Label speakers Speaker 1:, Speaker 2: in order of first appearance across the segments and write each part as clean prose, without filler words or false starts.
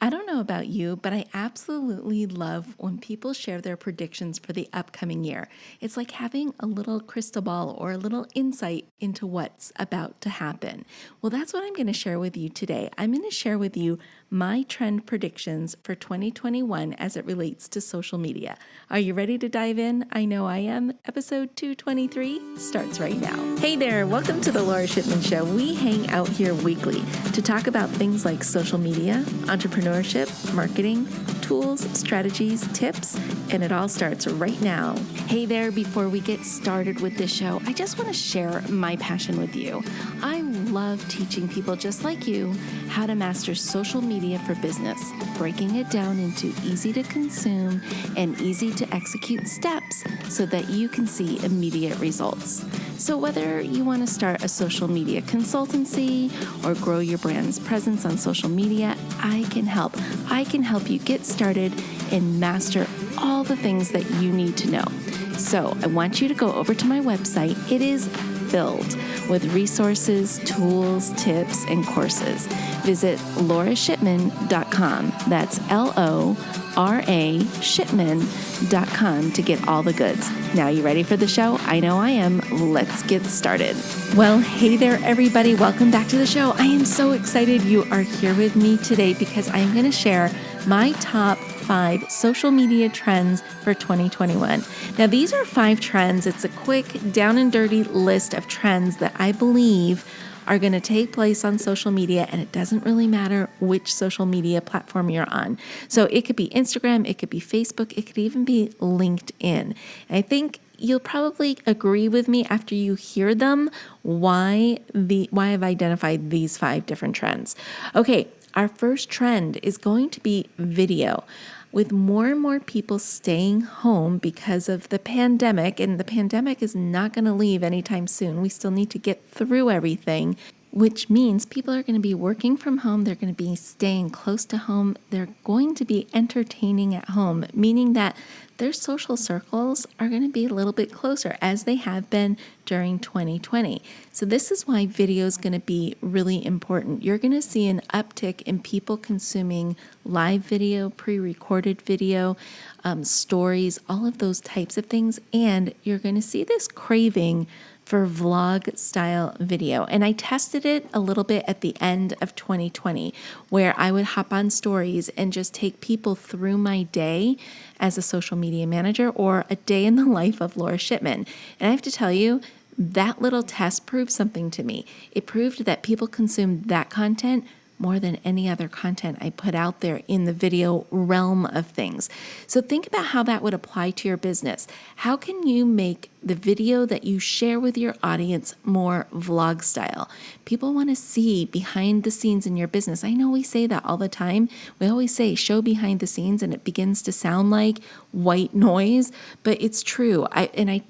Speaker 1: I don't know about you, but I absolutely love when people share their predictions for the upcoming year. It's like having a little crystal ball or a little insight into what's about to happen. Well, that's what I'm going to share with you today. I'm going to share with you my trend predictions for 2021 as it relates to social media. Are you ready to dive in? I know I am. Episode 223 starts right now. Hey there, welcome to the Lora Shipman Show. We hang out here weekly to talk about things like social media, entrepreneurship, marketing, tools, strategies, tips, and it all starts right now. Hey there, before we get started with this show, I just want to share my passion with you. I love teaching people just like you how to master social media for business, breaking it down into easy to consume and easy to execute steps so that you can see immediate results. So whether you want to start a social media consultancy or grow your brand's presence on social media, I can help. I can help you get started and master all the things that you need to know. So I want you to go over to my website. It is filled with resources, tools, tips, and courses. Visit lorashipman.com. That's LORA shipman.com to get all the goods. Now, you ready for the show? I know I am. Let's get started. Well, hey there, everybody. Welcome back to the show. I am so excited you are here with me today because I am going to share my top 5 social media trends for 2021. Now, these are 5 trends. It's a quick, down and dirty list of trends that I believe are going to take place on social media, and it doesn't really matter which social media platform you're on. So it could be Instagram, it could be Facebook, it could even be LinkedIn. And I think you'll probably agree with me after you hear them why I've identified these 5 different trends. Okay, our first trend is going to be video. With more and more people staying home because of the pandemic, and the pandemic is not going to leave anytime soon. We still need to get through everything, which means people are going to be working from home. They're going to be staying close to home. They're going to be entertaining at home, meaning that their social circles are going to be a little bit closer as they have been during 2020. So this is why video is going to be really important. You're going to see an uptick in people consuming live video, pre-recorded video, stories, all of those types of things. And you're going to see this craving for vlog style video. And I tested it a little bit at the end of 2020, where I would hop on stories and just take people through my day as a social media manager or a day in the life of Lora Shipman. And I have to tell you, that little test proved something to me. It proved that people consume that content more than any other content I put out there in the video realm of things. So think about how that would apply to your business. How can you make the video that you share with your audience more vlog style? People want to see behind the scenes in your business. I know we say that all the time. We always say show behind the scenes and it begins to sound like white noise, but it's true.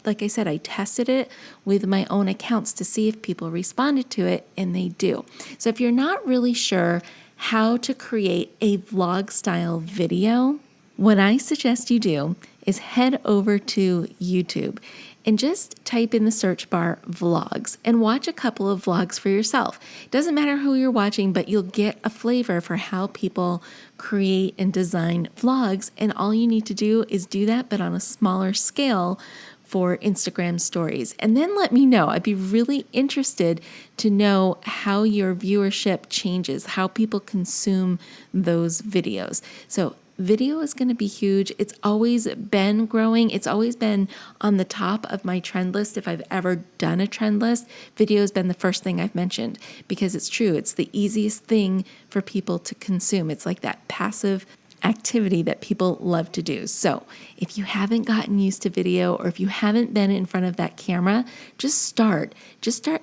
Speaker 1: Like I said, I tested it with my own accounts to see if people responded to it, and they do. So if you're not really sure how to create a vlog style video, what I suggest you do is head over to YouTube and just type in the search bar vlogs and watch a couple of vlogs for yourself. It doesn't matter who you're watching, but you'll get a flavor for how people create and design vlogs. And all you need to do is do that, but on a smaller scale for Instagram stories. And then let me know. I'd be really interested to know how your viewership changes, how people consume those videos. So video is going to be huge. It's always been growing. It's always been on the top of my trend list. If I've ever done a trend list, video has been the first thing I've mentioned because it's true. It's the easiest thing for people to consume. It's like that passive activity that people love to do. So if you haven't gotten used to video or if you haven't been in front of that camera, just start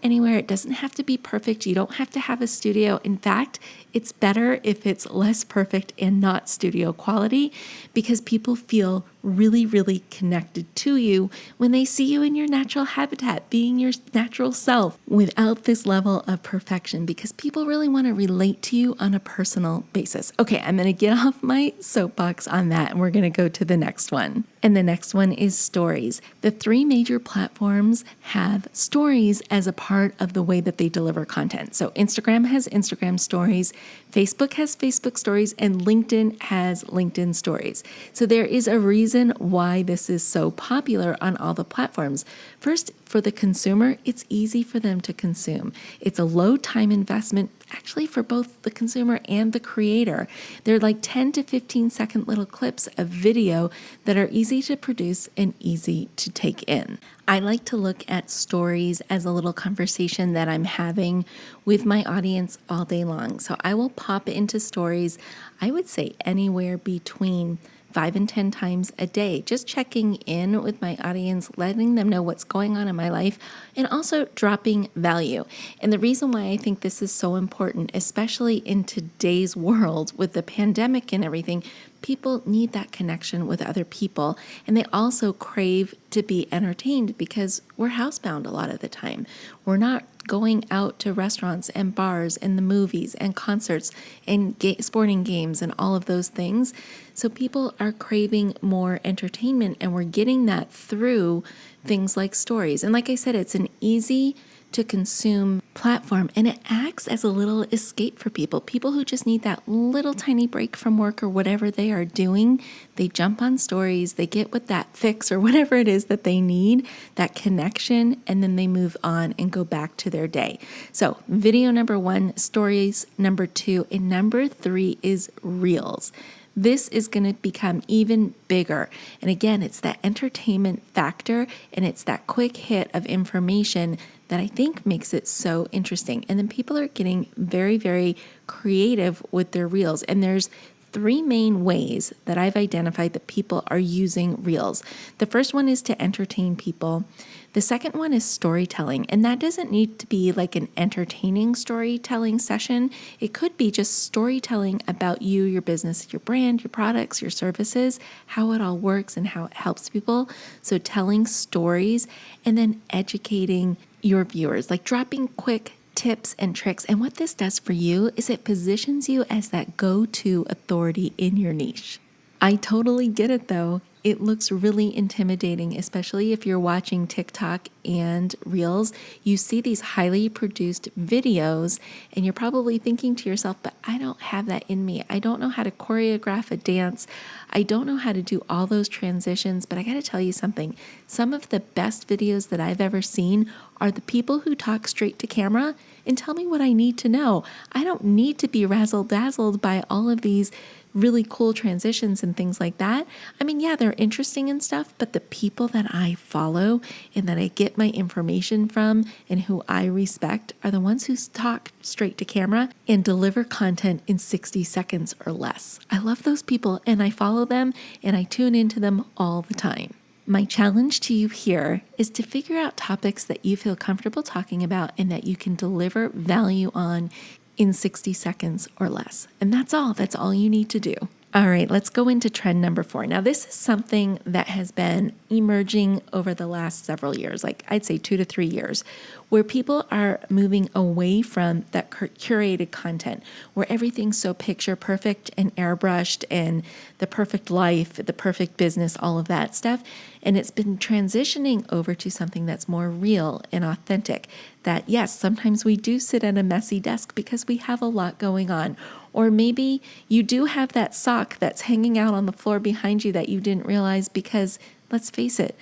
Speaker 1: anywhere. It doesn't have to be perfect. You don't have to have a studio. In fact, it's better if it's less perfect and not studio quality because people feel really, really connected to you when they see you in your natural habitat, being your natural self without this level of perfection, because people really want to relate to you on a personal basis. Okay, I'm going to get off my soapbox on that and we're going to go to the next one. And the next one is stories. The three major platforms have stories as a part of the way that they deliver content. So Instagram has Instagram stories, Facebook has Facebook stories, and LinkedIn has LinkedIn stories. So there is a reason why this is so popular on all the platforms. First, for the consumer, it's easy for them to consume. It's a low time investment, actually, for both the consumer and the creator. They're like 10 to 15-second little clips of video that are easy to produce and easy to take in. I like to look at stories as a little conversation that I'm having with my audience all day long. So I will pop into stories, I would say anywhere between 5 and 10 times a day, just checking in with my audience, letting them know what's going on in my life, and also dropping value. And the reason why I think this is so important, especially in today's world with the pandemic and everything, people need that connection with other people. And they also crave to be entertained because we're housebound a lot of the time. We're not going out to restaurants and bars and the movies and concerts and sporting games and all of those things. So people are craving more entertainment, and we're getting that through things like stories. And like I said, it's an easy to consume platform, and it acts as a little escape for people who just need that little tiny break from work or whatever they are doing. They jump on stories, they get with that fix or whatever it is that they need, that connection, and then they move on and go back to their day. So video number 1, stories number 2, and number 3 is reels. This is going to become even bigger. And again, it's that entertainment factor, and it's that quick hit of information that I think makes it so interesting. And then people are getting very, very creative with their reels. And there's 3 main ways that I've identified that people are using reels. The first one is to entertain people. The second one is storytelling, and that doesn't need to be like an entertaining storytelling session. It could be just storytelling about you, your business, your brand, your products, your services, how it all works and how it helps people. So telling stories and then educating your viewers, like dropping quick tips and tricks. And what this does for you is it positions you as that go-to authority in your niche. I totally get it though. It looks really intimidating, especially if you're watching TikTok and Reels. You see these highly produced videos and you're probably thinking to yourself, but I don't have that in me. I don't know how to choreograph a dance. I don't know how to do all those transitions, but I got to tell you something. Some of the best videos that I've ever seen are the people who talk straight to camera and tell me what I need to know. I don't need to be razzle-dazzled by all of these really cool transitions and things like that. I mean, yeah, they're interesting and stuff, but the people that I follow and that I get my information from and who I respect are the ones who talk straight to camera and deliver content in 60 seconds or less. I love those people and I follow them and I tune into them all the time. My challenge to you here is to figure out topics that you feel comfortable talking about and that you can deliver value on in 60 seconds or less. And that's all. That's all you need to do. All right, let's go into trend number 4. Now, this is something that has been emerging over the last several years, like I'd say 2 to 3 years, where people are moving away from that curated content, where everything's so picture perfect and airbrushed and the perfect life, the perfect business, all of that stuff. And it's been transitioning over to something that's more real and authentic. That yes, sometimes we do sit at a messy desk because we have a lot going on. Or maybe you do have that sock that's hanging out on the floor behind you that you didn't realize because, let's face it,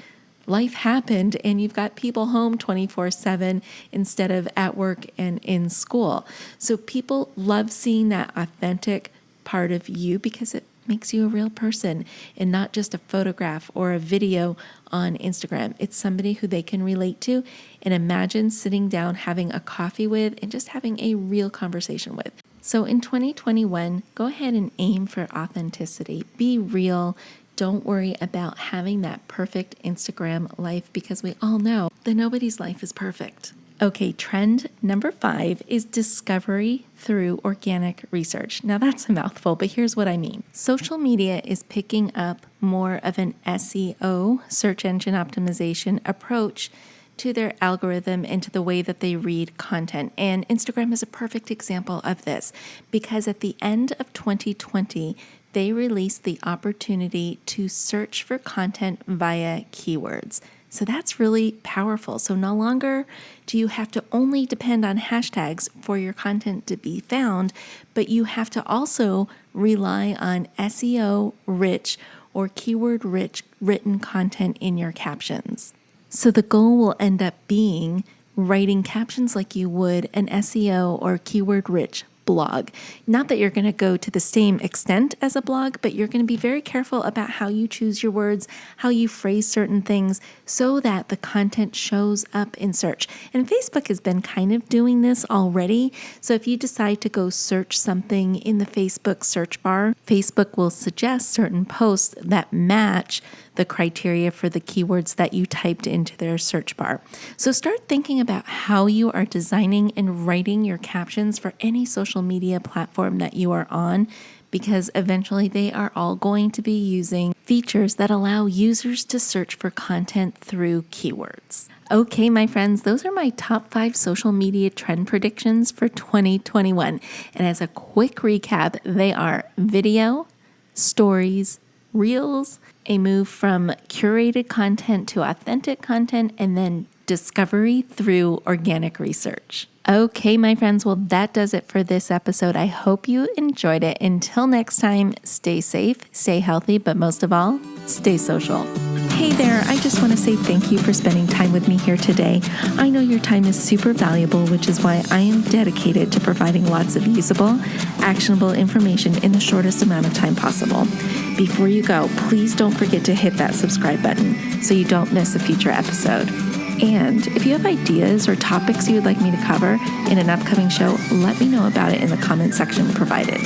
Speaker 1: life happened and you've got people home 24/7 instead of at work and in school. So people love seeing that authentic part of you because it makes you a real person and not just a photograph or a video on Instagram. It's somebody who they can relate to and imagine sitting down, having a coffee with, and just having a real conversation with. So in 2021, go ahead and aim for authenticity. Be real. Don't worry about having that perfect Instagram life because we all know that nobody's life is perfect. Okay, trend number 5 is discovery through organic research. Now that's a mouthful, but here's what I mean. Social media is picking up more of an SEO, search engine optimization approach to their algorithm and to the way that they read content. And Instagram is a perfect example of this because at the end of 2020, they released the opportunity to search for content via keywords. So that's really powerful. So no longer do you have to only depend on hashtags for your content to be found, but you have to also rely on SEO rich or keyword rich written content in your captions. So the goal will end up being writing captions like you would an SEO or keyword rich blog. Not that you're going to go to the same extent as a blog, but you're going to be very careful about how you choose your words, how you phrase certain things so that the content shows up in search. And Facebook has been kind of doing this already. So if you decide to go search something in the Facebook search bar, Facebook will suggest certain posts that match the criteria for the keywords that you typed into their search bar. So start thinking about how you are designing and writing your captions for any social media platform that you are on, because eventually they are all going to be using features that allow users to search for content through keywords. Okay, my friends, those are my top 5 social media trend predictions for 2021. And as a quick recap, they are video, stories, reels, a move from curated content to authentic content, and then discovery through organic research. Okay, my friends, well, that does it for this episode. I hope you enjoyed it. Until next time, stay safe, stay healthy, but most of all, stay social. Hey there, I just want to say thank you for spending time with me here today. I know your time is super valuable, which is why I am dedicated to providing lots of usable, actionable information in the shortest amount of time possible. Before you go, please don't forget to hit that subscribe button so you don't miss a future episode. And if you have ideas or topics you would like me to cover in an upcoming show, let me know about it in the comment section provided.